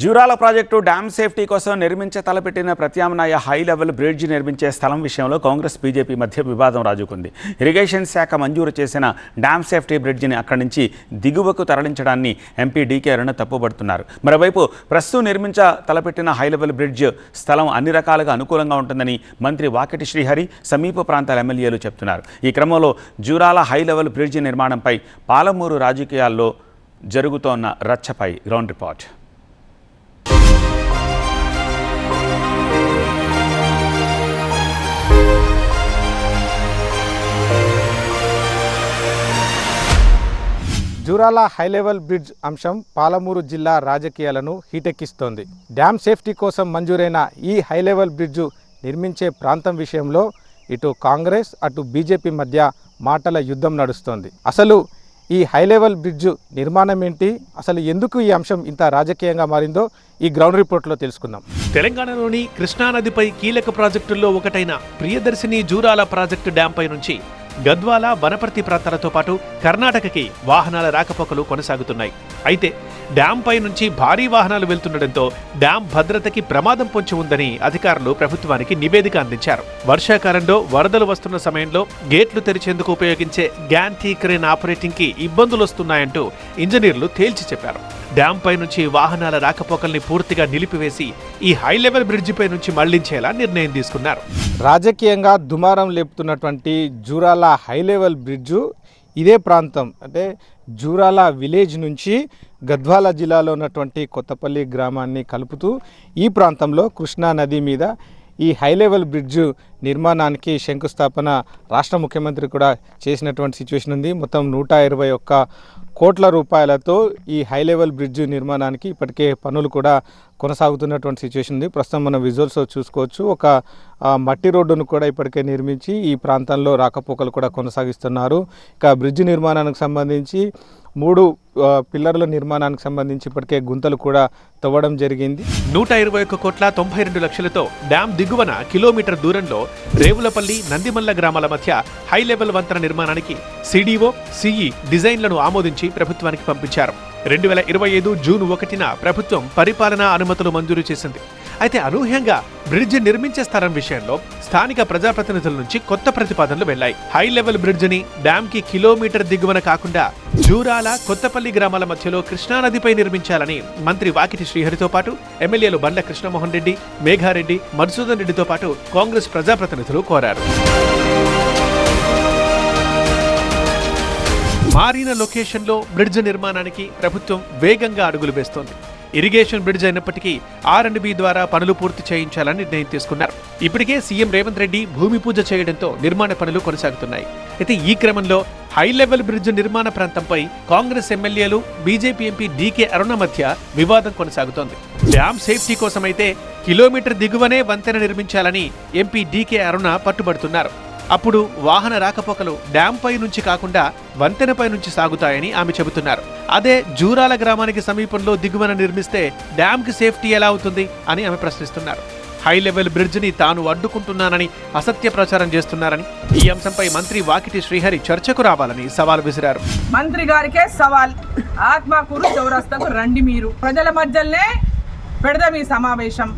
Jurala project dam safety కోసం తలపెట్టిన ప్రత్యామ్నాయ హై లెవెల్ బ్రిడ్జ్ నిర్మించే స్థలం విషయంలో కాంగ్రెస్ బీజేపీ మధ్య వివాదం రాజుకుంది. ఇరిగేషన్ శాఖ మంజూరు చేసిన డ్యామ్ సేఫ్టీ బ్రిడ్జిని అక్కడి నుంచి దిగువకు తరలించడాన్ని ఎంపీ డీకే అరుణ తప్పుపడుతున్నారు. మరోవైపు ప్రస్తుతం తలపెట్టిన హై లెవెల్ బ్రిడ్జ్ స్థలం అన్ని రకాలుగా అనుకూలంగా ఉంటుందని మంత్రి వాకిటి శ్రీహరి సమీప ప్రాంతాల ఎమ్మెల్యేలు చెప్తున్నారు. ఈ క్రమంలో జూరాల హై లెవెల్ బ్రిడ్జ్ నిర్మాణంపై పాలమూరు రాజకీయాల్లో జరుగుతోన్న రచ్చపై ground report. Jurala high level bridge అంశం పాలమూరు జిల్లా రాజకీయాలను హీటెక్కిస్తోంది. డ్యామ్ సేఫ్టీ కోసం మంజూరైన ఈ హై లెవెల్ బ్రిడ్జ్ నిర్మించే ప్రాంతం విషయంలో ఇటు కాంగ్రెస్ అటు బీజేపీ మధ్య మాటల యుద్ధం నడుస్తోంది. అసలు ఈ హై లెవెల్ బ్రిడ్జ్ నిర్మాణం ఏంటి, అసలు ఎందుకు ఈ అంశం ఇంత రాజకీయంగా మారిందో ఈ గ్రౌండ్ రిపోర్ట్లో తెలుసుకుందాం. తెలంగాణలోని కృష్ణానదిపై కీలక ప్రాజెక్టుల్లో ఒకటైన ప్రియదర్శిని జూరాల ప్రాజెక్టు డ్యాంపై నుంచి గద్వాల వనపర్తి ప్రాంతాలతో పాటు కర్ణాటకకి వాహనాల రాకపోకలు కొనసాగుతున్నాయి. అయితే డ్యామ్ పై నుంచి భారీ వాహనాలు వెళ్తుండటంతో డ్యామ్ భద్రతకి ప్రమాదం పొంచి ఉందని అధికారులు ప్రభుత్వానికి నివేదిక అందించారు. వర్షాకాలంలో వరదలు వస్తున్న సమయంలో గేట్లు తెరిచేందుకు ఉపయోగించే గ్యాంటీ క్రేన్ ఆపరేటింగ్ కి ఇబ్బందులు వస్తున్నాయంటూ ఇంజనీర్లు తేల్చి చెప్పారు. డ్యామ్ పై నుంచి వాహనాల రాకపోకల్ని పూర్తిగా నిలిపివేసి ఈ హై లెవెల్ బ్రిడ్జి పై నుంచి మళ్లించేలా నిర్ణయం తీసుకున్నారు. రాజకీయంగా దుమారం లేపుతున్నటువంటి జూరాల హై లెవెల్ బ్రిడ్జు ఇదే ప్రాంతం అంటే జూరాల విలేజ్ నుంచి గద్వాల జిల్లాలో ఉన్నటువంటి కొత్తపల్లి గ్రామాన్ని కలుపుతూ ఈ ప్రాంతంలో కృష్ణా నది మీద ఈ హై లెవెల్ బ్రిడ్జ్ నిర్మాణానికి శంకుస్థాపన రాష్ట్ర ముఖ్యమంత్రి కూడా చేసినటువంటి సిచ్యువేషన్ ఉంది. మొత్తం 121 కోట్ల రూపాయలతో ఈ హై లెవెల్ బ్రిడ్జ్ నిర్మాణానికి ఇప్పటికే పనులు కూడా కొనసాగుతున్నటువంటి సిచ్యువేషన్ ఉంది. ప్రస్తుతం మనం విజువల్స్ చూసుకోవచ్చు. ఒక మట్టి రోడ్డును కూడా ఇప్పటికే నిర్మించి ఈ ప్రాంతంలో రాకపోకలు కూడా కొనసాగిస్తున్నారు. ఇక బ్రిడ్జ్ నిర్మాణానికి సంబంధించి 3 పిల్లర్ల నిర్మాణానికి సంబంధించి ఇప్పటికే గుంతలు కూడా తవ్వడం జరిగింది. 121 కోట్ల 92 లక్షలతో డ్యామ్ దిగువన కిలోమీటర్ దూరంలో రేవులపల్లి నందిమల్ల గ్రామాల మధ్య హై లెవెల్ వంతెన నిర్మాణానికి సిడిఓ సిఈ డిజైన్లను ఆమోదించి ప్రభుత్వానికి పంపించారు. 2025 జూన్ 1న ప్రభుత్వం పరిపాలనా అనుమతులు మంజూరు చేసింది. అయితే అనూహ్యంగా బ్రిడ్జ్ నిర్మించే స్థలం విషయంలో స్థానిక ప్రజాప్రతినిధుల నుంచి కొత్త ప్రతిపాదనలు వెళ్లాయి. హై లెవెల్ బ్రిడ్జిని డ్యామ్ కి కిలోమీటర్ దిగువన కాకుండా జూరాల కొత్తపల్లి గ్రామాల మధ్యలో కృష్ణానదిపై నిర్మించాలని మంత్రి వాకిటి శ్రీహరితో పాటు ఎమ్మెల్యేలు బండ్ల కృష్ణమోహన్ రెడ్డి, మేఘారెడ్డి, మధుసూదన్ రెడ్డితో పాటు కాంగ్రెస్ ప్రజాప్రతినిధులు కోరారు. మారిన లొకేషన్లో బ్రిడ్జ్ నిర్మాణానికి ప్రభుత్వం వేగంగా అడుగులు వేస్తోంది. ఇరిగేషన్ బ్రిడ్జ్ అయినప్పటికీ R&B ద్వారా పనులు పూర్తి చేయించాలని నిర్ణయం తీసుకున్నారు. ఇప్పటికే సీఎం రేవంత్ రెడ్డి భూమి పూజ చేయడంతో నిర్మాణ పనులు కొనసాగుతున్నాయి. అయితే ఈ క్రమంలో హై లెవెల్ బ్రిడ్జ్ నిర్మాణ ప్రాంతంపై కాంగ్రెస్ ఎమ్మెల్యేలు, బీజేపీ ఎంపీ డీకే అరుణ మధ్య వివాదం కొనసాగుతోంది. డ్యామ్ సేఫ్టీ కోసమైతే కిలోమీటర్ దిగువనే వంతెన నిర్మించాలని ఎంపీ డీకే అరుణ పట్టుబడుతున్నారు. అప్పుడు వాహన రాకపోకలు డ్యామ్ పై నుంచి కాకుండా వంతెనపై నుంచి సాగుతాయని ఆమె చెబుతున్నారు. అదే జూరాల గ్రామానికి సమీపంలో దిగువన నిర్మిస్తే డ్యామ్ కి సేఫ్టీ ఎలా అవుతుంది అని ఆమె ప్రశ్నిస్తున్నారు. హై లెవెల్ బ్రిడ్జ్ ని తాను అడ్డుకుంటున్నానని అసత్య ప్రచారం చేస్తున్నారని ఈ అంశంపై మంత్రి వాకిటి శ్రీహరి చర్చకు రావాలని సవాల్ విసిరారు. మంత్రి గారికే సవాల్, ఆత్మకూరు చౌరస్తాకు రండి, మీరు ప్రజల మధ్యలోనే పెడదాం ఈ సమావేశం.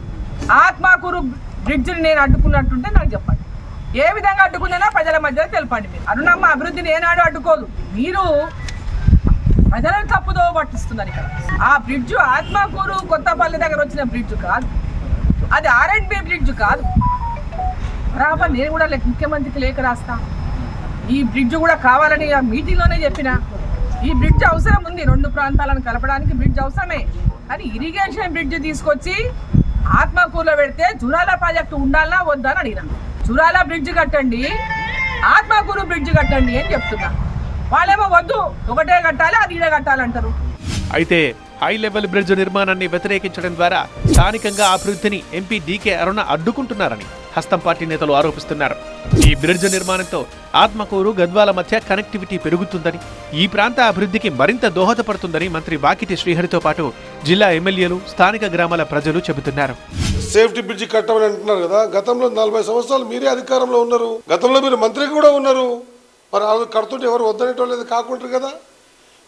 ఆత్మకూరు బ్రిడ్జ్ ని నేను అడ్డుకున్నట్టుంటే నాకు చెప్పండి, ఏ విధంగా అడ్డుకున్నా ప్రజల మధ్యలో తెలపండి. మీరు అరుణమ్మ అభివృద్ధిని ఏనాడు అడ్డుకోదు, మీరు ప్రజలను తప్పుదో పట్టిస్తున్నారు. ఇక్కడ ఆ బ్రిడ్జ్ ఆత్మకూరు కొత్తపల్లి దగ్గర వచ్చిన బ్రిడ్జ్ కాదు, అది R&B బ్రిడ్జ్ కాదు. బరాబర్ నేను కూడా ముఖ్యమంత్రికి లేఖ రాస్తా, ఈ బ్రిడ్జ్ కూడా కావాలని ఆ మీటింగ్లోనే చెప్పిన. ఈ బ్రిడ్జ్ అవసరం ఉంది, 2 ప్రాంతాలను కలపడానికి బ్రిడ్జ్ అవసరమే. కానీ ఇరిగేషన్ బ్రిడ్జ్ తీసుకొచ్చి ఆత్మకూరులో పెడితే జూరాల ప్రాజెక్టు ఉండాలా వద్దా అని అడిగినాను. జూరాల బ్రిడ్జ్ కట్టండి, ఆత్మకూరు బ్రిడ్జ్ కట్టండి అని చెప్తున్నా. వాళ్ళేమో వద్దు, ఒకటే కట్టాలి, అది ఇదే కట్టాలంటారు. అయితే హై లెవెల్ బ్రిడ్జ్ నిర్మాణాన్ని వ్యతిరేకించడం ద్వారా స్థానికంగా అభివృద్ధిని ఎంపీ డీకే అరుణ అడ్డుకుంటున్నారని హస్తం పార్టీ నేతలు ఆరోపిస్తున్నారు. ఈ బ్రిడ్జ్ నిర్మాణంతో ఆత్మకూరు గద్వాల మధ్య కనెక్టివిటీ పెరుగుతుందని, ఈ ప్రాంత అభివృద్ధికి మరింత దోహదపడుతుందని మంత్రి వాకిటి శ్రీహరితో పాటు జిల్లా ఎమ్మెల్యేలు, స్థానిక గ్రామాల ప్రజలు చెబుతున్నారు. సేఫ్టీ బ్రిడ్జ్ కట్టమని అంటున్నారు కదా, గతంలో 40 సంవత్సరాలు మీరే అధికారంలో ఉన్నారు, గతంలో మీరు మంత్రి కూడా ఉన్నారు. మరి అది కడుతుంటే ఎవరు వద్దనేటోళ్ళు కాకుంటారు కదా,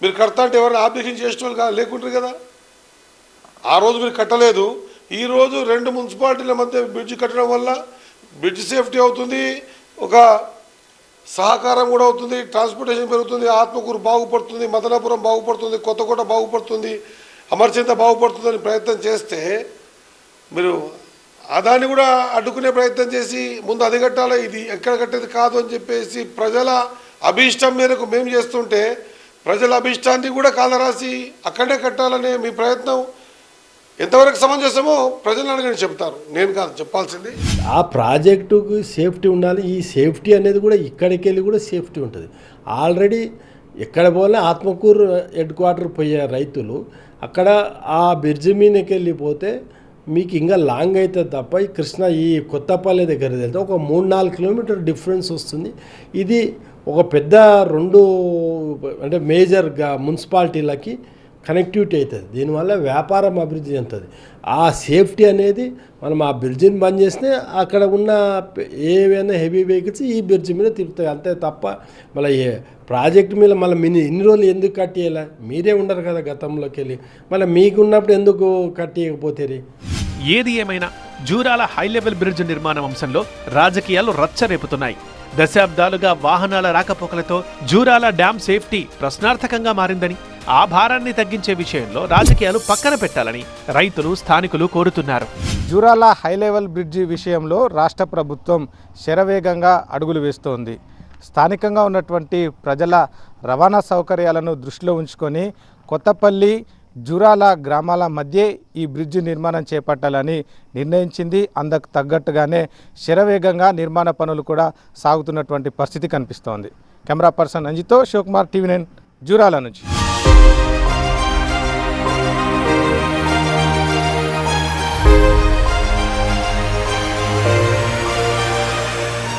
మీరు కడతా అంటే ఎవరు ఆబ్జెక్షన్ చేసేటోళ్ళు లేకుంటారు కదా. ఆ రోజు మీరు కట్టలేదు. ఈరోజు 2 మున్సిపాలిటీల మధ్య బ్రిడ్జ్ కట్టడం వల్ల బ్రిడ్జ్ సేఫ్టీ అవుతుంది, ఒక సహకారం కూడా అవుతుంది, ట్రాన్స్పోర్టేషన్ పెరుగుతుంది, ఆత్మకూరు బాగుపడుతుంది, మదనాపురం బాగుపడుతుంది, కొత్తకోట బాగుపడుతుంది, అమర్చింత బాగుపడుతుందని ప్రయత్నం చేస్తే మీరు దాన్ని కూడా అడ్డుకునే ప్రయత్నం చేసి ముందు అది కట్టాలి, ఇది ఎక్కడ కట్టేది కాదు అని చెప్పేసి ప్రజల అభీష్టం మేరకు మేము చేస్తుంటే ప్రజల అభీష్టాన్ని కూడా కాలరాసి అక్కడే కట్టాలనే మీ ప్రయత్నం ఎంతవరకు సమంజసమో ప్రజలు అడగని చెప్తారు, నేను కాదు చెప్పాల్సింది. ఆ ప్రాజెక్టుకు సేఫ్టీ ఉండాలి. ఈ సేఫ్టీ అనేది కూడా ఇక్కడికి వెళ్ళి కూడా సేఫ్టీ ఉంటుంది. ఆల్రెడీ ఎక్కడ పోయినా ఆత్మకూరు హెడ్ క్వార్టర్ పోయే రైతులు అక్కడ ఆ బ్రిడ్జి మీదకి వెళ్ళిపోతే మీకు ఇంకా లాంగ్ అవుతుంది తప్ప ఈ కృష్ణ ఈ కొత్తపల్లి దగ్గర వెళ్తే ఒక 3-4 కిలోమీటర్ డిఫరెన్స్ వస్తుంది. ఇది ఒక పెద్ద 2 అంటే మేజర్గా మున్సిపాలిటీలకి కనెక్టివిటీ అవుతుంది. దీనివల్ల వ్యాపారం అభివృద్ధి చెందుతుంది. ఆ సేఫ్టీ అనేది మనం ఆ బ్రిడ్జిని బంద్ చేస్తే అక్కడ ఉన్న ఏవైనా హెవీ వెహికల్స్ ఈ బ్రిడ్జి మీద తిరుగుతాయి, అంతే తప్ప మళ్ళీ ఏ ప్రాజెక్టు మీద మళ్ళీ ఇన్ని రోజులు ఎందుకు కట్టేయాల? మీరే ఉండరు కదా గతంలోకి వెళ్ళి, మళ్ళీ మీకున్నప్పుడు ఎందుకు కట్టేయకపోతే? ఏది ఏమైనా జూరాల హై లెవెల్ బ్రిడ్జ్ నిర్మాణం అంశంలో రాజకీయాలు రచ్చరేపుతున్నాయి. దశాబ్దాలుగా వాహనాల రాకపోకలతో జూరాల డ్యాం సేఫ్టీ ప్రశ్నార్థకంగా మారిందని, ఆ భారాన్ని తగ్గించే విషయంలో రాజకీయాలు పక్కన పెట్టాలని రైతులు, స్థానికులు కోరుతున్నారు. జూరాల హై లెవెల్ బ్రిడ్జి విషయంలో రాష్ట్ర ప్రభుత్వం శరవేగంగా అడుగులు వేస్తోంది. స్థానికంగా ఉన్నటువంటి ప్రజల రవాణా సౌకర్యాలను దృష్టిలో ఉంచుకొని కొత్తపల్లి, జూరాల గ్రామాల మధ్య ఈ బ్రిడ్జి నిర్మాణం చేపట్టాలని నిర్ణయించింది. అందుకు తగ్గట్టుగానే శరవేగంగా నిర్మాణ పనులు కూడా సాగుతున్నటువంటి పరిస్థితి కనిపిస్తోంది. కెమెరా పర్సన్ అంజితో శివకుమార్, TV9 జూరాల నుంచి.